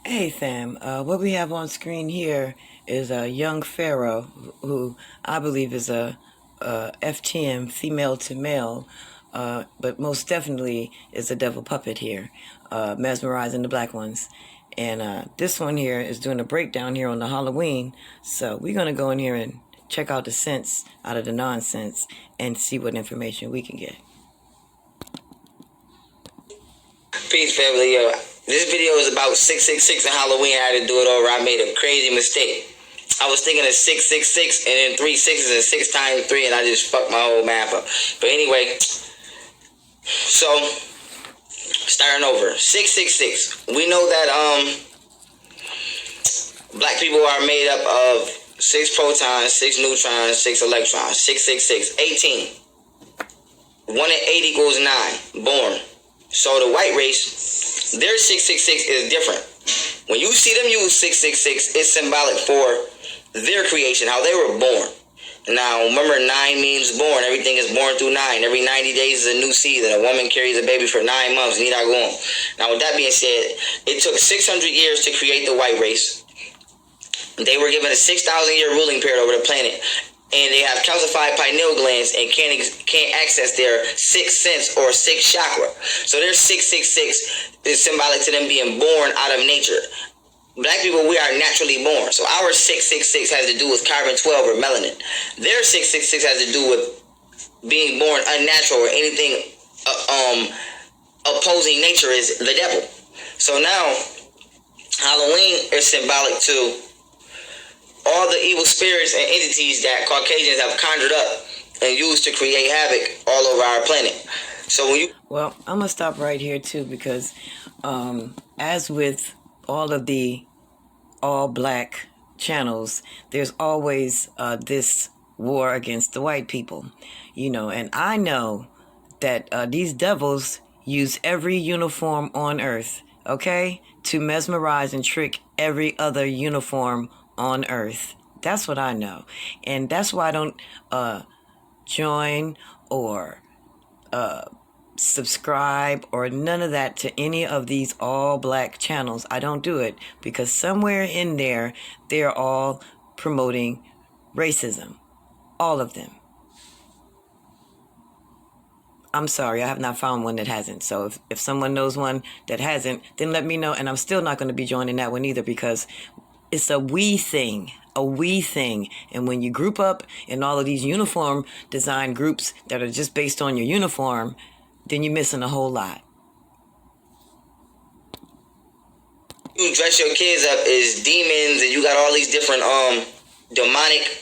Hey Sam, what we have on screen here is a young pharaoh who I believe is a FTM, female to male, but most definitely is a devil puppet here, mesmerizing the black ones. And this one here is doing a breakdown here on the Halloween, so we're going to go in here and check out the sense out of the nonsense and see what information we can get. Peace, family. Yo, this video is about 666 and Halloween. I had to do it over. I made a crazy mistake. I was thinking of 666 and then 3 sixes and 6 times 3, and I just fucked my whole math up. But anyway, so starting over, 666. We know that black people are made up of 6 protons, 6 neutrons, 6 electrons. 666, 18. 1 and 8 equals 9. Born. So the white race, their 666 is different. When you see them use 666, it's symbolic for their creation, how they were born. Now, remember, 9 means born. Everything is born through 9. Every 90 days is a new season. A woman carries a baby for 9 months. Need I go on? Now, with that being said, it took 600 years to create the white race. They were given a 6,000-year ruling period over the planet. And they have calcified pineal glands and can't access their sixth sense or sixth chakra. So their 666 is symbolic to them being born out of nature. Black people, we are naturally born. So our 666 has to do with carbon-12 or melanin. Their 666 has to do with being born unnatural, or anything opposing nature is the devil. So now Halloween is symbolic to all the evil spirits and entities that Caucasians have conjured up and used to create havoc all over our planet. So when you... Well, I'm going to stop right here, too, because as with all of the all-black channels, there's always this war against the white people, you know, and I know that these devils use every uniform on earth, okay, to mesmerize and trick every other uniform on earth. That's what I know. And that's why I don't join or subscribe or none of that to any of these all black channels. I don't do it because somewhere in there, they're all promoting racism. All of them. I'm sorry, I have not found one that hasn't. So if someone knows one that hasn't, then let me know. And I'm still not going to be joining that one either because it's a we thing. And when you group up in all of these uniform design groups that are just based on your uniform, then you're missing a whole lot. You dress your kids up as demons and you got all these different demonic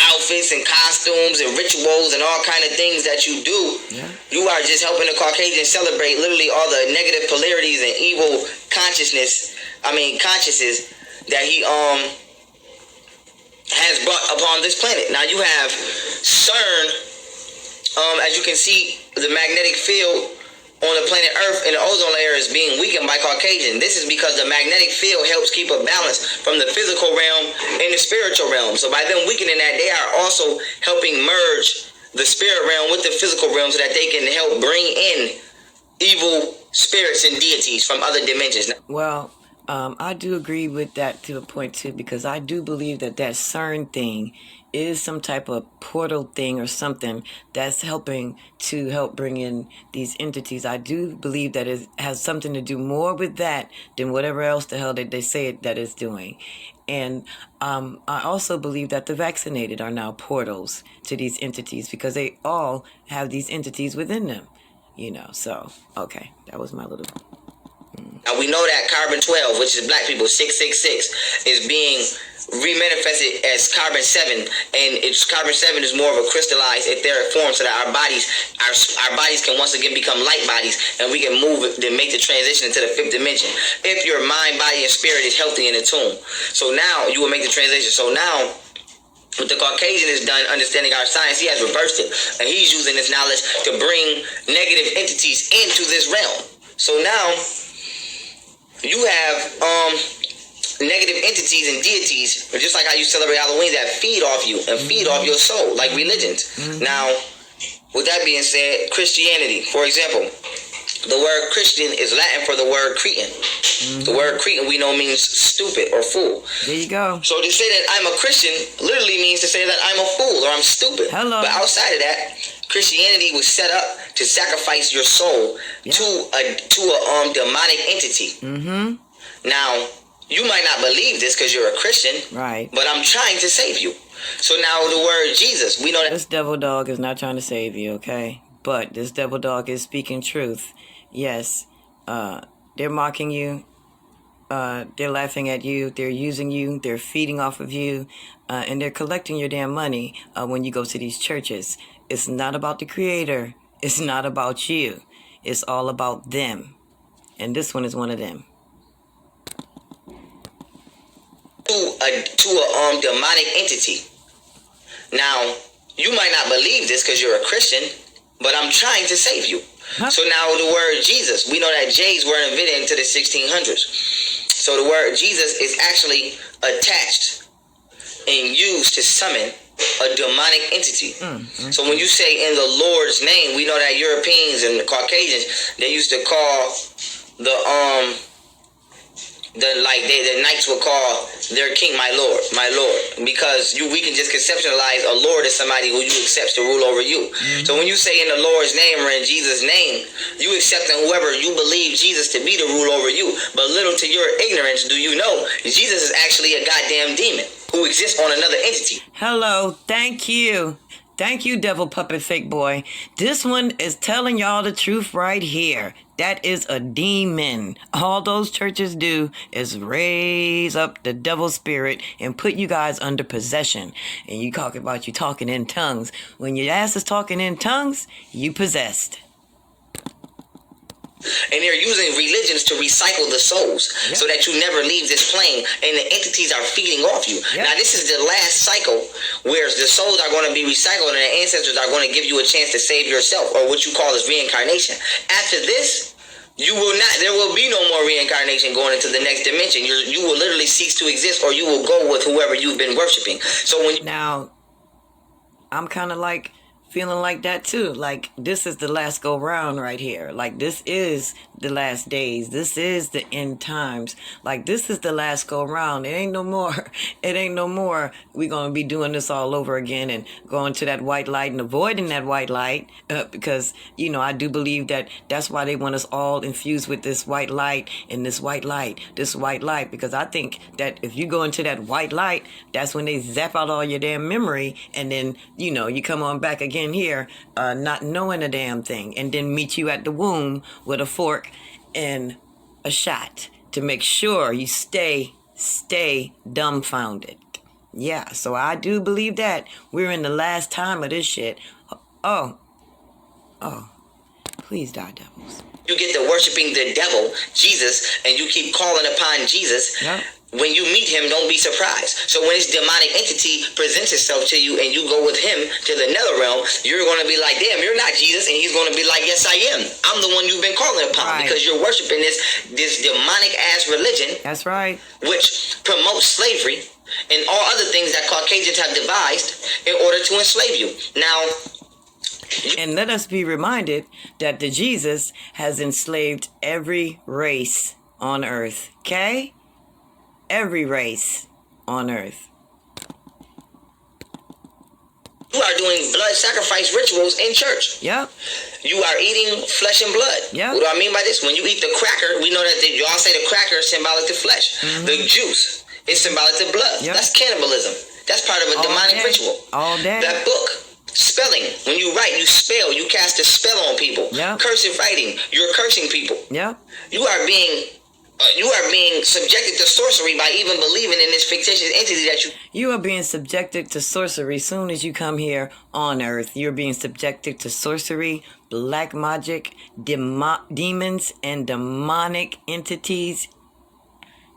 outfits and costumes and rituals and all kind of things that you do. Yeah. You are just helping the Caucasians celebrate literally all the negative polarities and evil consciousnesses that he has brought upon this planet. Now you have CERN, as you can see, the magnetic field on the planet Earth and the ozone layer is being weakened by Caucasian. This is because the magnetic field helps keep a balance from the physical realm and the spiritual realm. So by them weakening that, they are also helping merge the spirit realm with the physical realm so that they can help bring in evil spirits and deities from other dimensions. Well, I do agree with that to a point too, because I do believe that CERN thing is some type of portal thing or something that's helping to help bring in these entities. I do believe that it has something to do more with that than whatever else the hell they say that it's doing. And I also believe that the vaccinated are now portals to these entities because they all have these entities within them, you know. So, okay, that was my little... Now we know that carbon-12, which is black people, 666, is being remanifested as carbon-7, and it's carbon-7 is more of a crystallized etheric form, so that our bodies can once again become light bodies, and we can move to make the transition into the 5th dimension. If your mind, body, and spirit is healthy and in tune, so now you will make the transition. So now, what the Caucasian has done, understanding our science, he has reversed it, and he's using this knowledge to bring negative entities into this realm. So now you have negative entities and deities, just like how you celebrate Halloween, that feed off you and feed off your soul, like religions. Now, with that being said, Christianity, for example, The word Christian is Latin for the word Cretan. The word Cretan we know means stupid or fool. There you go. So to say that I'm a Christian literally means to say that I'm a fool or I'm stupid. Hello. But outside of that, Christianity was set up to sacrifice your soul to a demonic entity. Now, you might not believe this because you're a Christian, right? But I'm trying to save you. So now the word Jesus, we know that this devil dog is not trying to save you, okay? But this devil dog is speaking truth. Yes, they're mocking you. They're laughing at you. They're using you. They're feeding off of you. And they're collecting your damn money when you go to these churches. It's not about the Creator. It's not about you. It's all about them. And this one is one of them. To a demonic entity. Now, you might not believe this because you're a Christian, but I'm trying to save you. So now the word Jesus, we know that J's were invented into the 1600s. So the word Jesus is actually attached and used to summon a demonic entity. So when you say in the Lord's name, we know that Europeans and the Caucasians, they used to call the knights would call their king my lord, because we can just conceptualize a lord as somebody who you accept to rule over you. So when you say in the Lord's name or in Jesus' name, you accepting whoever you believe Jesus to be to rule over you. But little to your ignorance do you know, Jesus is actually a goddamn demon who exists on another entity. Hello, thank you. Thank you, devil puppet fake boy. This one is telling y'all the truth right here. That is a demon. All those churches do is raise up the devil spirit and put you guys under possession. And you talk about you talking in tongues. When your ass is talking in tongues, you possessed. And they're using religions to recycle the souls so that you never leave this plane and the entities are feeding off you. Now, this is the last cycle where the souls are going to be recycled and the ancestors are going to give you a chance to save yourself, or what you call as reincarnation. After this, there will be no more reincarnation going into the next dimension. You will literally cease to exist, or you will go with whoever you've been worshiping. So now, I'm kind of like feeling like that too. Like, this is the last go round right here. Like, this is the last days. This is the end times. Like, this is the last go round. It ain't no more. It ain't no more. We're going to be doing this all over again and going to that white light and avoiding that white light because, I do believe that that's why they want us all infused with this white light and this white light, because I think that if you go into that white light, that's when they zap out all your damn memory, and then, you come on back again here, not knowing a damn thing, and then meet you at the womb with a fork and a shot to make sure you stay dumbfounded. Yeah, so I do believe that we're in the last time of this shit. Oh, please die, devils. You get to worshiping the devil, Jesus, and you keep calling upon Jesus. Yep. When you meet him, don't be surprised. So when this demonic entity presents itself to you and you go with him to the nether realm, you're going to be like, damn, you're not Jesus. And he's going to be like, yes, I am. I'm the one you've been calling upon, because you're worshiping this demonic ass religion. That's right. Which promotes slavery and all other things that Caucasians have devised in order to enslave you. Now, and let us be reminded that the Jesus has enslaved every race on earth. Okay? Every race on earth. You are doing blood sacrifice rituals in church. Yep. You are eating flesh and blood. Yep. What do I mean by this? When you eat the cracker, we know that y'all say the cracker is symbolic to flesh. The juice is symbolic to blood. Yep. That's cannibalism. That's part of a demonic ritual. All day. That book, spelling, when you write, you spell, you cast a spell on people. Yep. Cursive writing, you're cursing people. Yep. You are being subjected to sorcery by even believing in this fictitious entity that you are being subjected to sorcery soon as you come here on earth. You're being subjected to sorcery, black magic, demons and demonic entities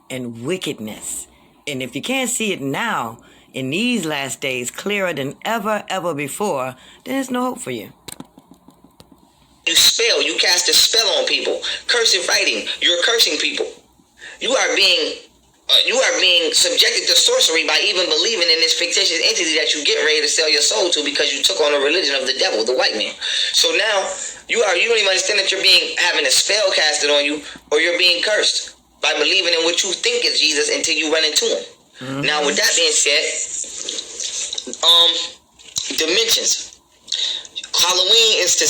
and wickedness. And if you can't see it now, in these last days, clearer than ever before, then there's no hope for you. You cast a spell on people. Cursive writing, you're cursing people. You are being subjected to sorcery by even believing in this fictitious entity that you get ready to sell your soul to, because you took on a religion of the devil, the white man. So now, You don't even understand that you're having a spell casted on you, or you're being cursed by believing in what you think is Jesus until you run into him. Mm-hmm. Now, with that being said, dimensions. Halloween is to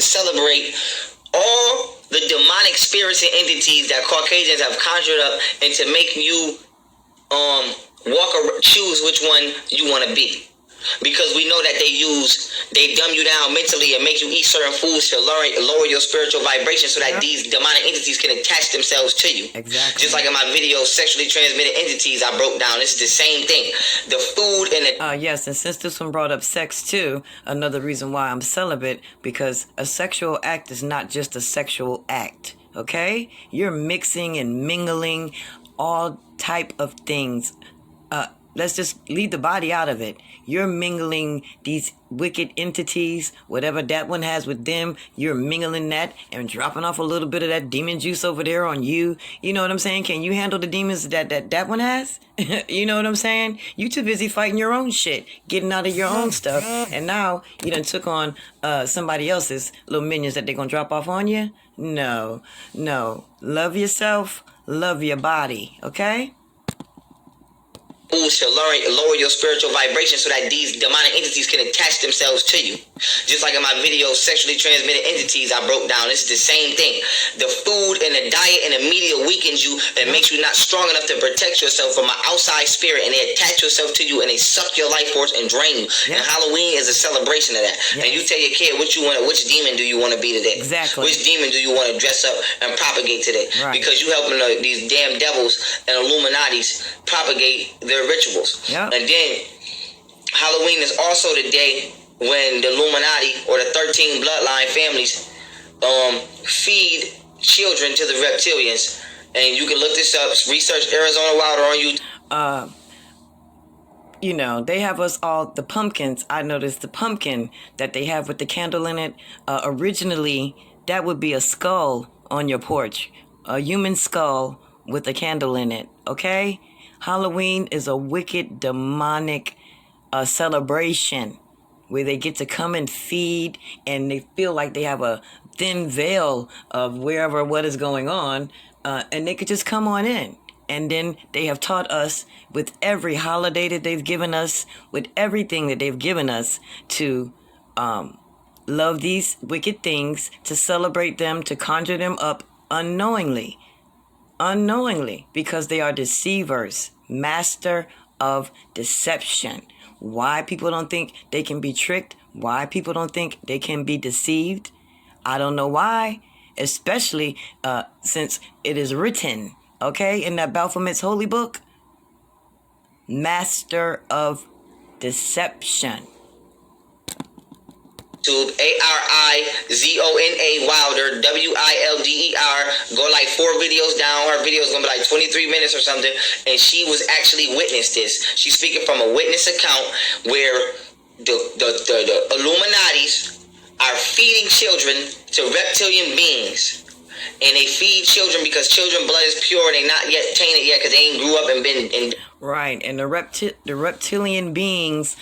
celebrate all the demonic spirits and entities that Caucasians have conjured up, and to make you choose which one you want to be. Because we know that they dumb you down mentally and make you eat certain foods to lower your spiritual vibration, so that these demonic entities can attach themselves to you. Exactly. Just like in my video, sexually transmitted entities, I broke down. This is the same thing. The food and the... Yes, and since this one brought up sex too, another reason why I'm celibate, because a sexual act is not just a sexual act, okay? You're mixing and mingling all type of things. Let's just leave the body out of it. You're mingling these wicked entities, whatever that one has with them, you're mingling that and dropping off a little bit of that demon juice over there on you. You know what I'm saying? Can you handle the demons that one has? You know what I'm saying? You too busy fighting your own shit, getting out of your own stuff. And now you done took on somebody else's little minions that they're going to drop off on you? No. Love yourself, love your body, okay? Foods to lower your spiritual vibration, so that these demonic entities can attach themselves to you. Just like in my video, sexually transmitted entities, I broke down. This is the same thing. The food and the diet and the media weakens you and makes you not strong enough to protect yourself from an outside spirit, and they attach yourself to you and they suck your life force and drain you. And Halloween is a celebration of that. And you tell your kid which demon do you want to be today? Exactly. Which demon do you want to dress up and propagate today? Right. Because you helping these damn devils and Illuminatis propagate their rituals. And then Halloween is also the day when the Illuminati or the 13 bloodline families feed children to the reptilians. And you can look this up. Research Arizona Wilder on YouTube. You know, they have us all, the pumpkins. I noticed the pumpkin that they have with the candle in it. Originally, that would be a skull on your porch. A human skull with a candle in it. Okay? Halloween is a wicked, demonic celebration where they get to come and feed, and they feel like they have a thin veil of what is going on, and they could just come on in. And then they have taught us with every holiday that they've given us, with everything that they've given us, to love these wicked things, to celebrate them, to conjure them up unknowingly, because they are deceivers, master of deception. Why people don't think they can be tricked, why people don't think they can be deceived, I don't know why, especially since it is written, okay, in that Baphomet's holy book, master of deception. YouTube, ARIZONA Wilder, WILDER. Go like 4 videos down. Her video is gonna be like 23 minutes or something. And she was actually witnessed this. She's speaking from a witness account where the Illuminatis are feeding children to reptilian beings. And they feed children because children's blood is pure and they not yet tainted yet because they ain't grew up and been in. Right, and the reptilian beings,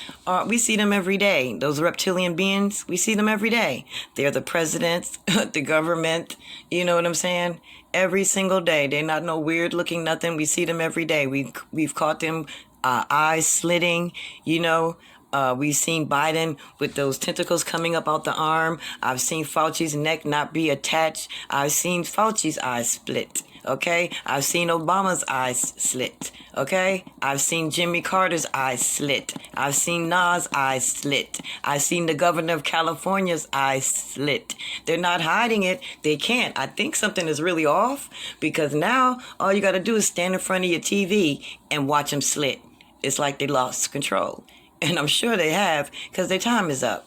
we see them every day. Those reptilian beings, we see them every day. They're the presidents, the government, you know what I'm saying? Every single day. They're not no weird looking nothing. We see them every day. We've caught them eyes slitting, you know. We've seen Biden with those tentacles coming up out the arm. I've seen Fauci's neck not be attached. I've seen Fauci's eyes split. Okay? I've seen Obama's eyes slit. Okay? I've seen Jimmy Carter's eyes slit. I've seen Nas' eyes slit. I've seen the governor of California's eyes slit. They're not hiding it. They can't. I think something is really off, because now all you got to do is stand in front of your TV and watch them slit. It's like they lost control. And I'm sure they have, because their time is up.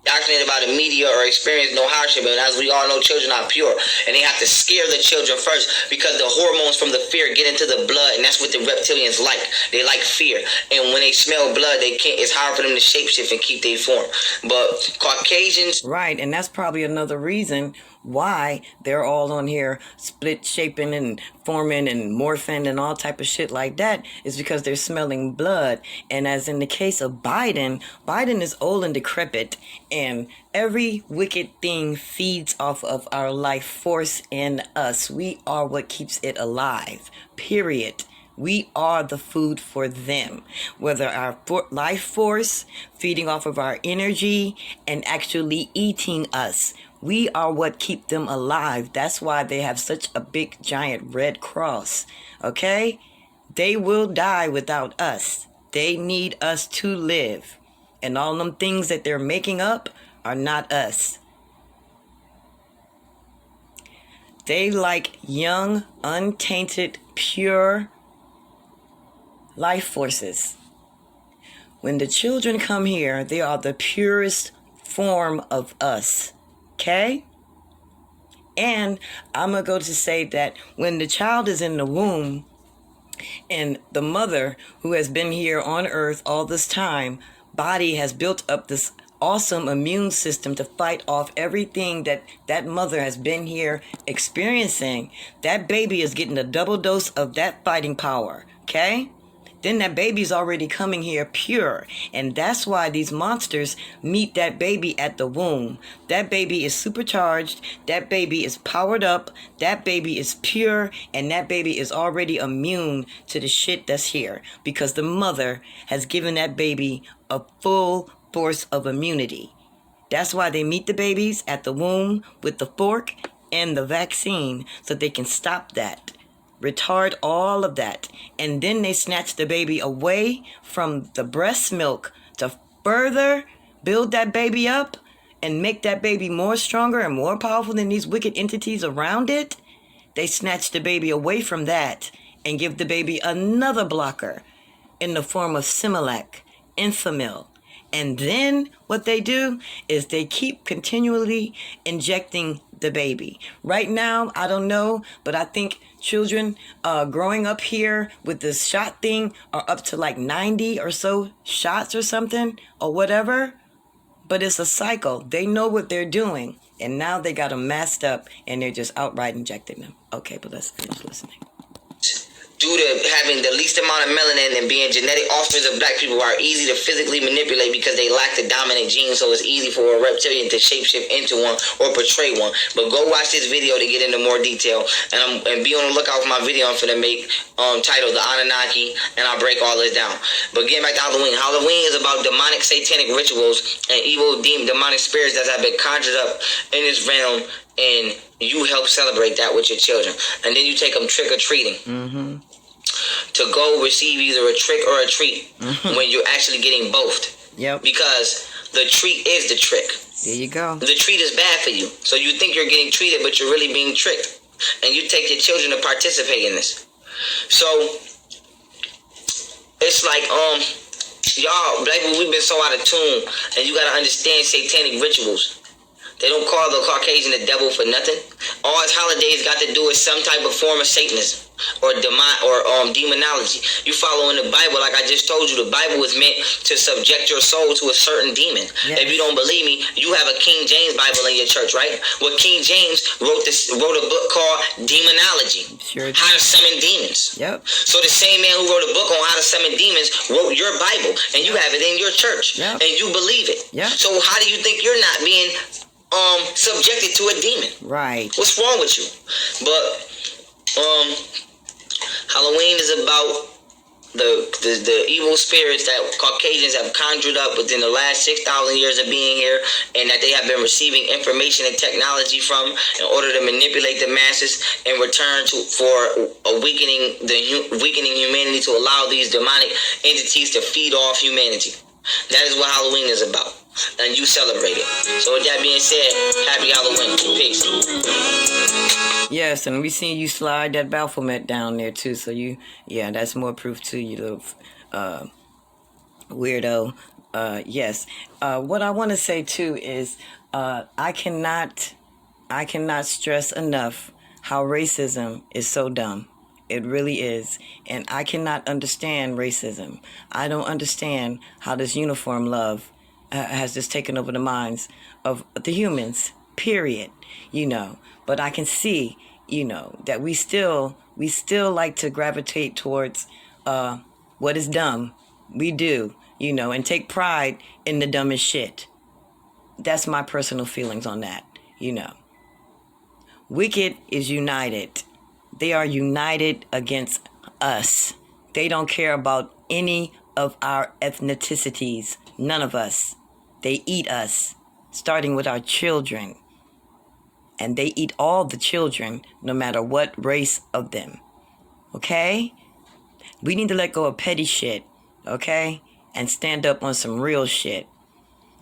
Indoctrinated by the media or experience no hardship, and as we all know, children are pure, and they have to scare the children first, because the hormones from the fear get into the blood, and that's what the reptilians like. They like fear, and when they smell blood, it's hard for them to shapeshift and keep their form. But Caucasians, right, and that's probably another reason why they're all on here split shaping and forming and morphing and all type of shit like that, is because they're smelling blood. And as in the case of Biden is old and decrepit, And every wicked thing feeds off of our life force in us. We are what keeps it alive, period. We are the food for them. Whether our life force feeding off of our energy and actually eating us, we are what keep them alive. That's why they have such a big giant red cross. Okay? They will die without us. They need us to live. And all them things that they're making up are not us. They like young, untainted, pure life forces. When the children come here, they are the purest form of us. Okay? And I'm going to go to say that when the child is in the womb and the mother who has been here on earth all this time, body has built up this awesome immune system to fight off everything that that mother has been here experiencing, that baby is getting a double dose of that fighting power. Okay? Then that baby's already coming here pure. And that's why these monsters meet that baby at the womb. That baby is supercharged. That baby is powered up. That baby is pure. And that baby is already immune to the shit that's here. Because the mother has given that baby a full force of immunity. That's why they meet the babies at the womb with the fork and the vaccine. So they can stop that. Retard all of that, and then they snatch the baby away from the breast milk to further build that baby up and make that baby more stronger and more powerful than these wicked entities around it. They snatch the baby away from that and give the baby another blocker in the form of Similac, Enfamil. And then what they do is they keep continually injecting the baby. Right now, I don't know, but I think children growing up here with this shot thing are up to like 90 or so shots or something or whatever. But it's a cycle. They know what they're doing. And now they got them masked up and they're just outright injecting them. Okay, but let's finish listening. Due to having the least amount of melanin and being genetic offspring of black people are easy to physically manipulate because they lack the dominant gene, so it's easy for a reptilian to shapeshift into one or portray one. But go watch this video to get into more detail, and be on the lookout for my video I'm finna make titled The Anunnaki, and I'll break all this down. But getting back to Halloween. Halloween is about demonic satanic rituals and evil demonic spirits that have been conjured up in this realm, and you help celebrate that with your children. And then you take them trick-or-treating. Mm-hmm. To go receive either a trick or a treat when you're actually getting both. Yep. Because the treat is the trick. There you go. The treat is bad for you. So you think you're getting treated, but you're really being tricked. And you take your children to participate in this. So it's like, y'all, black people, we've been so out of tune. And you gotta understand satanic rituals. They don't call the Caucasian the devil for nothing. All his holidays got to do with some type of form of Satanism or demonology. You follow in the Bible, like I just told you, the Bible is meant to subject your soul to a certain demon. Yes. If you don't believe me, you have a King James Bible in your church, right? Well, King James wrote a book called Demonology. Sure. How to summon demons. Yep. So the same man who wrote a book on how to summon demons wrote your Bible, and you have it in your church, and you believe it. Yep. So how do you think you're not being subjected to a demon? Right. What's wrong with you? But Halloween is about the evil spirits that Caucasians have conjured up within the last 6,000 years of being here, and that they have been receiving information and technology from in order to manipulate the masses in return for weakening humanity, to allow these demonic entities to feed off humanity. That is what Halloween is about. And you celebrate it. So with that being said, happy Halloween. Peace. Yes, and we seen you slide that Baphomet down there too. So that's more proof to you, little weirdo. Yes. What I want to say too is I cannot stress enough how racism is so dumb. It really is. And I cannot understand racism. I don't understand how this uniform love has just taken over the minds of the humans, period, But I can see, that we still like to gravitate towards what is dumb. We do, and take pride in the dumbest shit. That's my personal feelings on that, you know. Wicked is united. They are united against us. They don't care about any of our ethnicities. None of us. They eat us, starting with our children. And they eat all the children, no matter what race of them. Okay? We need to let go of petty shit, okay? And stand up on some real shit.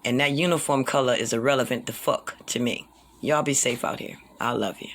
And that uniform color is irrelevant to fuck to me. Y'all be safe out here. I love you.